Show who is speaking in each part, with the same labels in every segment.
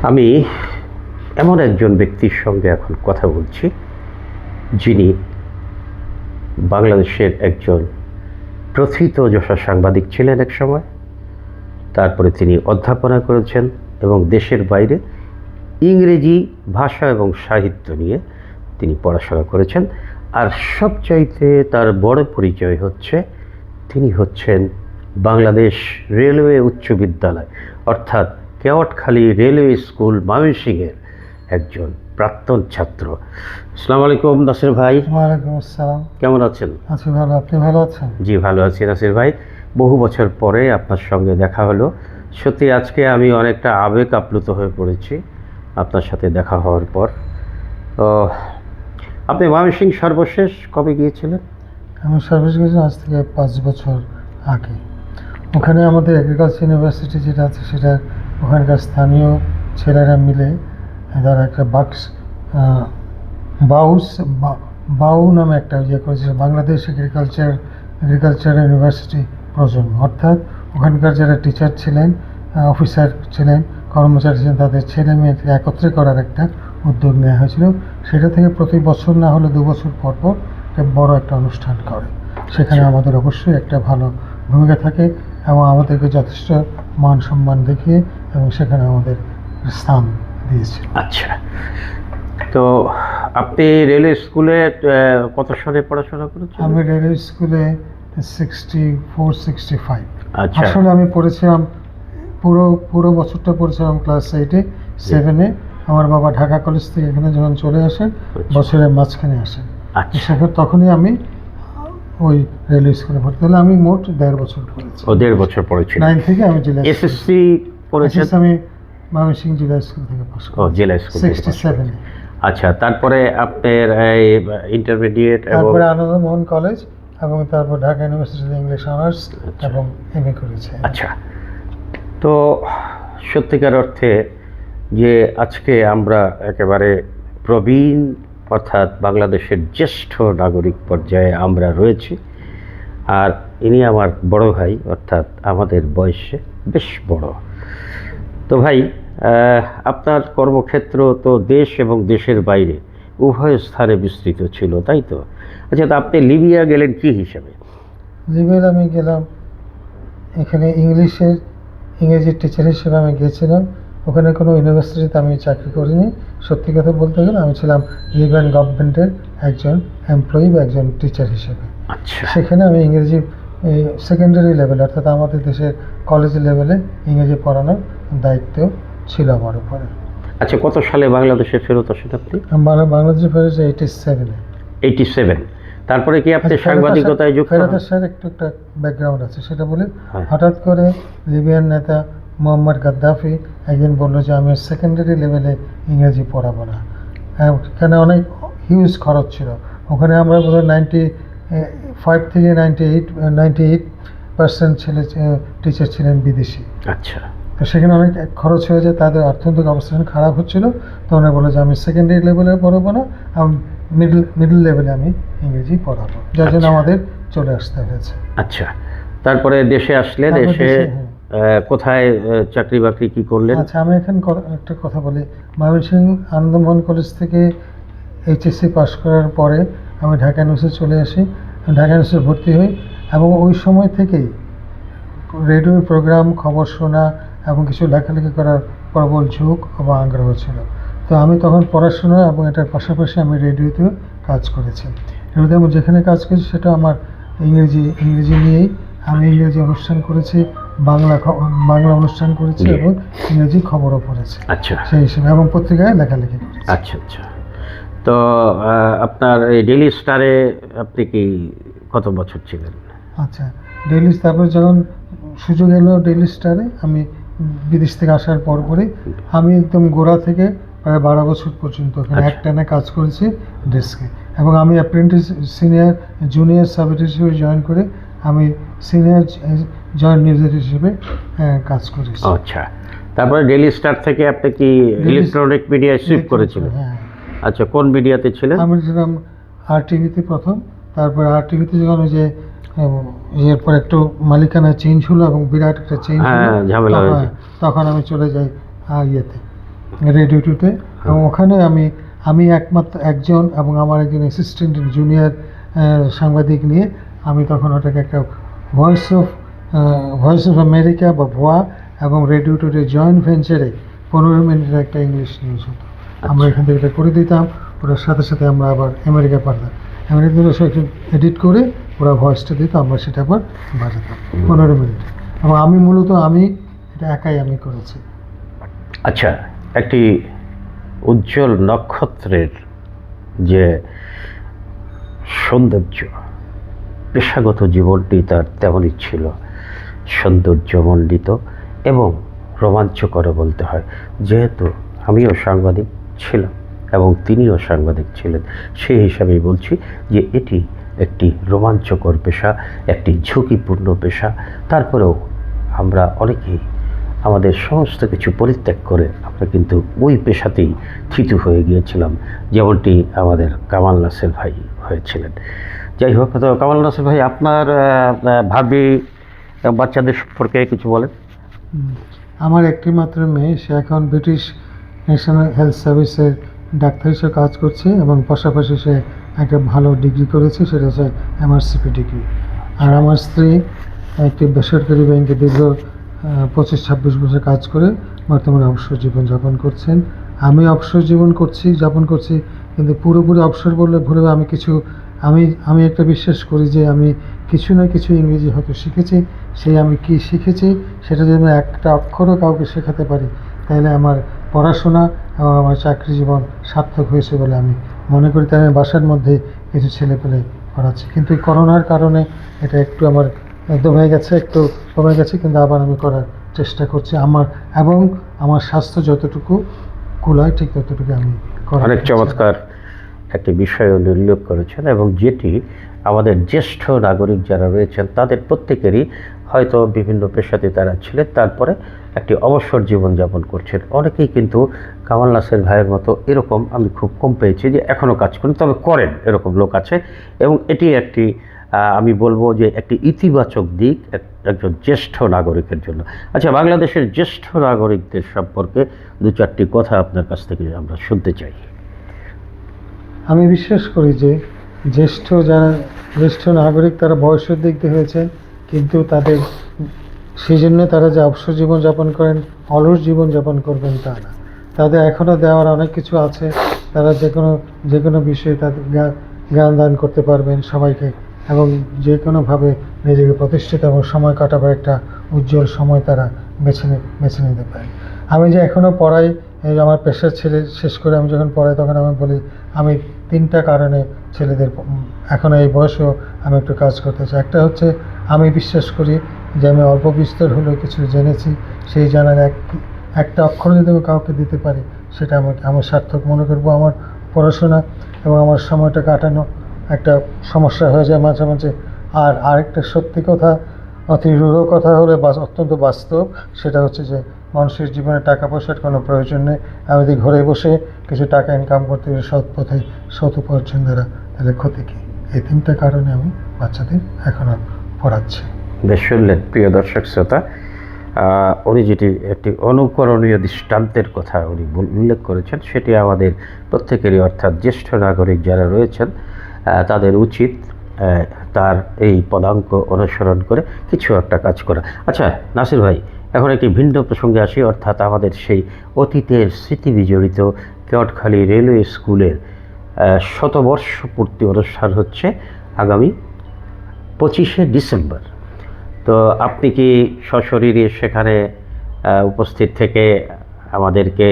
Speaker 1: আমি এমন একজন ব্যক্তির সঙ্গে এখন কথা বলছি যিনি বাংলাদেশের একজন প্রথিতযশা সাংবাদিক ছিলেন এক সময়। তারপরে তিনি অধ্যাপনা করেছেন এবং দেশের বাইরে ইংরেজি ভাষা এবং সাহিত্য নিয়ে তিনি পড়াশোনা করেছেন। আর সবচাইতে তার বড় পরিচয় হচ্ছে তিনি হচ্ছেন বাংলাদেশ রেলওয়ে উচ্চ বিদ্যালয় অর্থাৎ কেওয়াটখালী রেলওয়ে স্কুল ময়মনসিংহের একজন প্রাক্তন ছাত্র। আসসালামু আলাইকুম নাসির ভাই।
Speaker 2: ওয়ালাইকুম আসসালাম।
Speaker 1: কেমন আছেন?
Speaker 2: আছি ভালো, আপনি ভালো আছেন?
Speaker 1: জি ভালো আছি নাসির ভাই। বহু বছর পরে আপনার সঙ্গে দেখা হলো। সত্যি আজকে আমি অনেকটা আবেগ আপ্লুত হয়ে পড়েছি আপনার সাথে দেখা হওয়ার পর। আপনি ময়মনসিংহ সর্বশেষ কবে গিয়েছিলেন?
Speaker 2: আমি সর্বশেষ গেছি আজ থেকে 5 বছর আগে। ওখানে আমাদের এগ্রিকালচার ইউনিভার্সিটি যেটা আছে সেটা ওখানকার স্থানীয় ছেলেরা মিলে তারা একটা বাউ নামে একটা ইয়ে করেছে, বাংলাদেশ এগ্রিকালচার ইউনিভার্সিটি প্রজন্ম। অর্থাৎ ওখানকার যারা টিচার ছিলেন, অফিসার ছিলেন, কর্মচারী ছিলেন, তাদের ছেলে মেয়েকে একত্রে করার একটা উদ্যোগ নেওয়া হয়েছিল। সেটা থেকে প্রতি বছর না হলে 2 বছর পর পর বড় একটা অনুষ্ঠান করে। সেখানে আমাদের অবশ্যই একটা ভালো ভূমিকা থাকে এবং আমাদেরকে যথেষ্ট মান সম্মান দেখিয়ে এবং সেখানে আমাদের স্থান দিয়েছে।
Speaker 1: আচ্ছা, তো আপনি রেলওয়ে স্কুলে কত সালে পড়াশোনা করেছেন?
Speaker 2: আমি রেলওয়ে স্কুলে 64-65।
Speaker 1: আচ্ছা,
Speaker 2: আসলে আমি পড়েছিলাম পুরো বছরটা পড়েছিলাম ক্লাস 8-এ 7-এ। আমার বাবা ঢাকা কলেজ থেকে এখানে যখন চলে আসেন বছরের মাঝখানে আসেন, সেখানে তখনই আমি ওই রেলওয়ে স্কুলে ভর্তি হলাম। আমি মোট 1.5 বছর পড়েছি।
Speaker 1: 1.5 বছর পড়েছি।
Speaker 2: 9 থেকে আমি জেলা
Speaker 1: এসএসসি করেছেন?
Speaker 2: আমি ময়মনসিংহ জেলা স্কুল থেকে পাস করি।
Speaker 1: জেলা স্কুল
Speaker 2: 67-এ।
Speaker 1: আচ্ছা, তারপরে আপনার এই ইন্টারমিডিয়েট এবং
Speaker 2: তারপরে আনন্দমোহন কলেজ এবং তারপর ঢাকা ইউনিভার্সিটিতে ইংলিশ অনার্স এবং এমএ করেছে।
Speaker 1: আচ্ছা, তো সত্যিকার অর্থে যে আজকে আমরা একেবারে প্রবীণ অর্থাৎ বাংলাদেশের জ্যেষ্ঠ নাগরিক পর্যায়ে আমরা রয়েছি, আর ইনি আমার বড় ভাই অর্থাৎ আমাদের বয়সে বেশ বড়। তো ভাই, আপনার কর্মক্ষেত্র তো দেশ এবং দেশের বাইরে উভয় স্থানে বিস্তৃত ছিল, তাই তো? আচ্ছা, তো আপনি লিবিয়া গেলেন কী হিসাবে?
Speaker 2: লিবিয়া আমি গেলাম এখানে ইংরেজি টিচার হিসেবে আমি গিয়েছিলাম। ওখানে কোনো ইউনিভার্সিটিতে আমি চাকরি করিনি। সত্যি কথা বলতে গেলে আমি ছিলাম লিবিয়ান গভর্নমেন্টের একজন এমপ্লয়ি বা একজন টিচার হিসেবে।
Speaker 1: আচ্ছা,
Speaker 2: সেখানে আমি ইংরেজি সেকেন্ডারি লেভেল অর্থাৎ আমাদের দেশের কলেজ লেভেলে ইংরেজি পড়ানোর দায়িত্ব ছিল আমার উপরে।
Speaker 1: আচ্ছা, কত সালে বাংলাদেশে ফেরত আসেন আপনি?
Speaker 2: বাংলাদেশে ফেরেছে 87-এ।
Speaker 1: 87। তারপরে কি আপনি সাংবাদিকতায় যুক্ত?
Speaker 2: ফেরতের সাথে একটা ব্যাকগ্রাউন্ড আছে, সেটা বলি। হঠাৎ করে লিবিয়ান নেতা মোহাম্মদ গাদ্দাফি একদিন বললো যে আমি সেকেন্ডারি লেভেলে ইংরেজি পড়াবো না। এখানে অনেক হিউজ খরচ ছিল। ওখানে আমরা বোধহয় 95 থেকে 98% টিচার ছিলেন বিদেশি।
Speaker 1: আচ্ছা,
Speaker 2: তো সেখানে অনেক খরচ হয়ে যায়, তাদের অর্থনৈতিক অবস্থা খারাপ হচ্ছিল। তো ওনারা বলে যে আমি সেকেন্ডারি লেভেলে পড়াবো না, আমি মিডল লেভেলে আমি ইংরেজি পড়াবো, যার জন্য আমাদের চলে আসতে হয়েছে।
Speaker 1: আচ্ছা, তারপরে দেশে আসলেন, এসে কোথায় চাকরি বাকরি কি করলেন?
Speaker 2: আচ্ছা, আমি এখানে একটা কথা বলি। ময়মনসিংহ আনন্দমোহন কলেজ থেকে এইচএসসি পাস করার পরে আমি ঢাকা ইউনিভার্সিটি চলে আসি। ঢাকা ইউনিভার্সিটি ভর্তি হই এবং ওই সময় থেকেই রেডিওর প্রোগ্রাম, খবর শোনা এবং কিছু লেখালেখি করার প্রবল ঝোঁক বা আগ্রহ ছিল। তো আমি তখন পড়াশোনা এবং এটার পাশাপাশি আমি রেডিওতেও কাজ করেছি। রেডিওতে আমি যেখানে কাজ করেছি সেটা আমার ইংরেজি নিয়েই। আমি ইংরেজি অনুষ্ঠান করেছি, বাংলা অনুষ্ঠান করেছি এবং ইংরেজি খবরও পড়েছি।
Speaker 1: আচ্ছা,
Speaker 2: সেই হিসেবে এবং পত্রিকায় লেখালেখি করেছি।
Speaker 1: আচ্ছা আচ্ছা, তো আপনার এই ডেইলি স্টারে আপনি কি কত বছর ছিলেন?
Speaker 2: আচ্ছা, ডেইলি তারপরে যখন সুযোগ এলো ডেইলি স্টারে, আমি বিদেশ থেকে আসার পরপরই আমি একদম গোড়া থেকে প্রায় 12 বছর পর্যন্ত ওখানে একটানা কাজ করেছি ডেস্কে। এবং আমি apprentice, senior, junior sub editor হিসেবে জয়েন করে আমি সিনিয়র জয়েন্ট নিউজ এডিটর হিসেবে কাজ করেছি।
Speaker 1: আচ্ছা, তারপরে ডেইলি স্টার থেকে আপনি কি ইলেকট্রনিক মিডিয়ায় শিফট করেছিলেন?
Speaker 2: হ্যাঁ।
Speaker 1: আচ্ছা, কোন মিডিয়াতে ছিলেন?
Speaker 2: আমি ছিলাম RTVতে প্রথম। তারপরে RTVতে যখন ওই যে এরপর একটু মালিকানা চেঞ্জ হলো এবং বিরাট একটা চেঞ্জ হলো,
Speaker 1: ঝামেলা হয়েছে,
Speaker 2: তখন আমি চলে যাই ইয়েতে রেডিও টুতে, এবং ওখানে আমি একমাত্র একজন এবং আমার একজন অ্যাসিস্ট্যান্ট জুনিয়র সাংবাদিক নিয়ে আমি তখন ওটাকে একটা ভয়েস অফ আমেরিকা বা ভোয়া এবং রেডিও টুডে জয়েন্ট ভেঞ্চারে 15 মিনিটের একটা ইংলিশ নিউজ হতো। আমরা এখান থেকে এটা করে দিতাম, ওটার সাথে সাথে আমরা আবার আমেরিকা পাঠাতাম। আমেরিকা এডিট করে ওরা ভয়েসটা দিত, আমরা সেটা আবার বাজাতাম 15 মিনিট। এবং আমি মূলত এটা একাই আমি করেছি।
Speaker 1: আচ্ছা, একটি উজ্জ্বল নক্ষত্রের যে সৌন্দর্য, পেশাগত জীবনটি তার তেমনই ছিল, সৌন্দর্যমণ্ডিত এবং রোমাঞ্চকর বলতে হয়। যেহেতু আমিও সাংবাদিক ছিলাম এবং তিনিও সাংবাদিক ছিলেন, সেই হিসাবেই বলছি যে এটি একটি রোমাঞ্চকর পেশা, একটি ঝুঁকিপূর্ণ পেশা। তারপরেও আমরা অনেকেই আমাদের সমস্ত কিছু পরিত্যাগ করে আমরা কিন্তু ওই পেশাতেই থিতু হয়ে গিয়েছিলাম, যেমনটি আমাদের কামাল নাসের ভাই হয়েছিলেন। যাই হোক, তো কামাল নাসের ভাই, আপনার ভাবি বাচ্চাদের সম্পর্কে কিছু বলেন।
Speaker 2: আমার একটি মাত্র মেয়ে, সে এখন ব্রিটিশ ন্যাশনাল হেলথ সার্ভিসের ডাক্তার হিসেবে কাজ করছে এবং পাশাপাশি সে একটা ভালো ডিগ্রি করেছে, সেটা হচ্ছে MRCP ডিগ্রি। আর আমার স্ত্রী একটি বেসরকারি ব্যাংকে দীর্ঘ 25-26 বছর কাজ করে বর্তমানে অবসর জীবন যাপন করছেন। আমি অবসর জীবন যাপন করছি, কিন্তু পুরোপুরি অবসর বললে ভুলে আমি একটা বিশ্বাস করি যে আমি কিছু না কিছু ইংরেজি হয়তো শিখেছি। আমি কি শিখেছি সেটা যদি আমি একটা অক্ষরও কাউকে শেখাতে পারি, তাহলে আমার পড়াশোনা এবং আমার চাকরি জীবন সার্থক হয়েছে বলে আমি মনে করি। তাই আমি বাসার মধ্যে কিছু ছেলেপেলে পড়াচ্ছি, কিন্তু এই করোনার কারণে এটা একটু আমার দমে গেছে, একটু কমে গেছে, কিন্তু আবার আমি করার চেষ্টা করছি। আমার স্বাস্থ্য যতটুকু কুলায় ঠিক ততটুকু আমি করার।
Speaker 1: অনেক চমৎকার একটি বিষয় উনি উল্লেখ করেছেন, এবং যেটি আমাদের জ্যেষ্ঠ নাগরিক যারা রয়েছেন তাদের প্রত্যেকেরই হয়তো বিভিন্ন পেশাতে তারা ছিলেন, তারপরে একটি অবসর জীবনযাপন করছেন। অনেকেই কিন্তু কামাল নাসের ভাইয়ের মতো এরকম আমি খুব কম পেয়েছি যে এখনও কাজ করেন, তবে করেন, এরকম লোক আছে। এবং এটি একটি আমি বলবো যে একটি ইতিবাচক দিক একজন জ্যেষ্ঠ নাগরিকের জন্য। আচ্ছা, বাংলাদেশের জ্যেষ্ঠ নাগরিকদের সম্পর্কে দু চারটি কথা আপনার কাছ থেকে আমরা শুনতে চাই।
Speaker 2: আমি বিশ্বাস করি যে জ্যেষ্ঠ নাগরিক তারা বয়সের দিক দিয়ে হয়েছেন, কিন্তু সেই জন্য তারা যে অবসর জীবন যাপন করেন, অলস জীবন যাপন করবেন তা না। তাদের এখনও দেওয়ার অনেক কিছু আছে। তারা যে কোনো বিষয়ে তাদের জ্ঞান দান করতে পারবেন সবাইকে, এবং যে কোনোভাবে নিজেকে প্রতিষ্ঠিত এবং সময় কাটাবার একটা উজ্জ্বল সময় তারা বেছে নিতে পারেন। আমি যে এখনও পড়াই, আমার পেশার ছেলে শেষ করে আমি যখন পড়াই, তখন আমি বলি আমি 3টা কারণে ছেলেদের এখনও এই বয়সেও আমি একটু কাজ করতে চাই। একটা হচ্ছে আমি বিশ্বাস করি যে আমি অল্প বিস্তর হলেও কিছু জেনেছি, সেই জানার একটা অক্ষর যদি আমি কাউকে দিতে পারি, সেটা আমার সার্থক মনে করবো। আমার পড়াশোনা এবং আমার সময়টা কাটানো একটা সমস্যা হয়ে যায় মাঝে মাঝে। আর আরেকটা সত্যি কথা, অতি রূঢ় কথা হলে অত্যন্ত বাস্তব, সেটা হচ্ছে যে মানুষের জীবনে টাকা পয়সার কোনো প্রয়োজন নেই। আমি যদি ঘরে বসে কিছু টাকা ইনকাম করতে পারি সৎ পথে, সৎ উপার্জন দ্বারা, তাহলে ক্ষতি কী? এই 3টা কারণে আমি বাচ্চাদের এখনও পড়াচ্ছি।
Speaker 1: বেশ শুনলেন প্রিয় দর্শক শ্রোতা, উনি যেটি একটি অনুকরণীয় দৃষ্টান্তের কথা উনি উল্লেখ করেছেন, সেটি আমাদের প্রত্যেকেরই, অর্থাৎ জ্যেষ্ঠ নাগরিক যারা রয়েছেন তাদের উচিত তার এই পদাঙ্ক অনুসরণ করে কিছু একটা কাজ করা। আচ্ছা নাসির ভাই, এখন একটি ভিন্ন প্রসঙ্গে আসি, অর্থাৎ আমাদের সেই অতীতের স্মৃতি বিজড়িত কেওটখালী রেলওয়ে স্কুলের শতবর্ষ পূর্তি অনুষ্ঠান হচ্ছে আগামী 25শে ডিসেম্বর। তো আপনি কি সশরীরে সেখানে উপস্থিত থেকে আমাদেরকে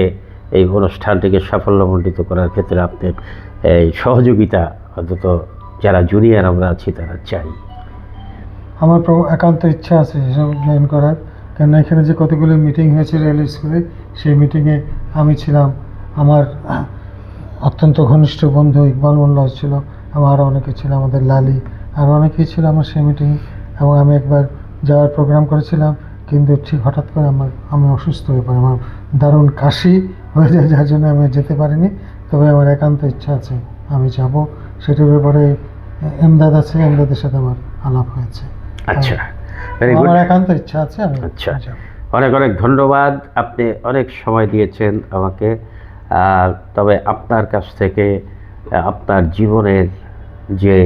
Speaker 1: এই অনুষ্ঠানটিকে সাফল্যমণ্ডিত করার ক্ষেত্রে আপনি এই সহযোগিতা অন্তত যারা জুনিয়র আমরা আছি তারা চাই?
Speaker 2: আমার একান্ত ইচ্ছা আছে এসব জয়েন করার, কেননা এখানে যে কতগুলো মিটিং হয়েছে রেলওয়ে স্কুলে, সেই মিটিংয়ে আমি ছিলাম। আমার অত্যন্ত ঘনিষ্ঠ বন্ধু ইকবাল মোল্লা ছিল, এবং আরও অনেকে ছিল, আমাদের লালি, আরও অনেকেই ছিল আমার সেই মিটিংয়ে। এবং আমি একবার যাওয়ার প্রোগ্রাম করেছিলাম, কিন্তু ঠিক হঠাৎ করে আমি অসুস্থ হয়ে পড়ি, আমার দারুণ কাশি হয়ে যায়, যার জন্য আমি যেতে পারিনি। তবে আমার একান্ত ইচ্ছা আছে আমি যাব। সেটার ব্যাপারে এমদাদ আছে, এমদাদের সাথে আমার আলাপ হয়েছে।
Speaker 1: আচ্ছা,
Speaker 2: আমার একান্ত ইচ্ছা আছে আমি।
Speaker 1: আচ্ছা, অনেক অনেক ধন্যবাদ, আপনি অনেক সময় দিয়েছেন আমাকে। তবে আপনার কাছ থেকে আপনার জীবনের যে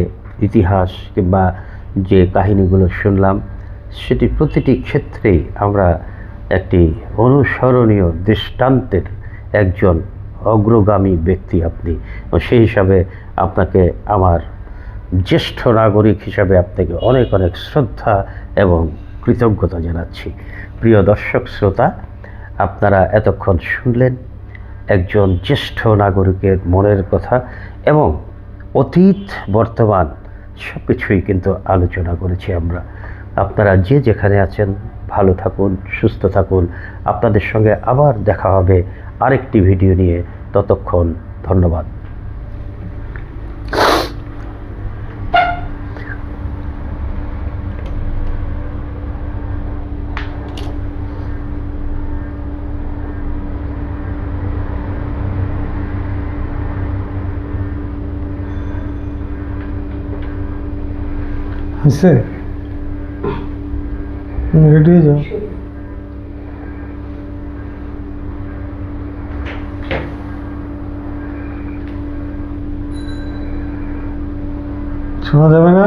Speaker 1: ইতিহাস কিংবা যে কাহিনীগুলো শুনলাম, সেটি প্রতিটি ক্ষেত্রেই আমরা একটি অনুসরণীয় দৃষ্টান্তের একজন অগ্রগামী ব্যক্তি আপনি। এবং সেই হিসাবে আপনাকে আমার জ্যেষ্ঠ নাগরিক হিসাবে আপনাকে অনেক অনেক শ্রদ্ধা এবং কৃতজ্ঞতা জানাচ্ছি। প্রিয় দর্শক শ্রোতা, আপনারা এতক্ষণ শুনলেন একজন জ্যেষ্ঠ নাগরিকের মনের কথা, এবং অতীত বর্তমান সব কিছুই কিন্তু আলোচনা করেছি আমরা। আপনারা যে যেখানে আছেন ভালো থাকুন, সুস্থ থাকুন। আপনাদের সঙ্গে আবার দেখা হবে আরেকটি ভিডিও নিয়ে। ততক্ষণ ধন্যবাদ।
Speaker 2: হয়েছে, রেডি হয়ে যাও। শোনা যাবে না?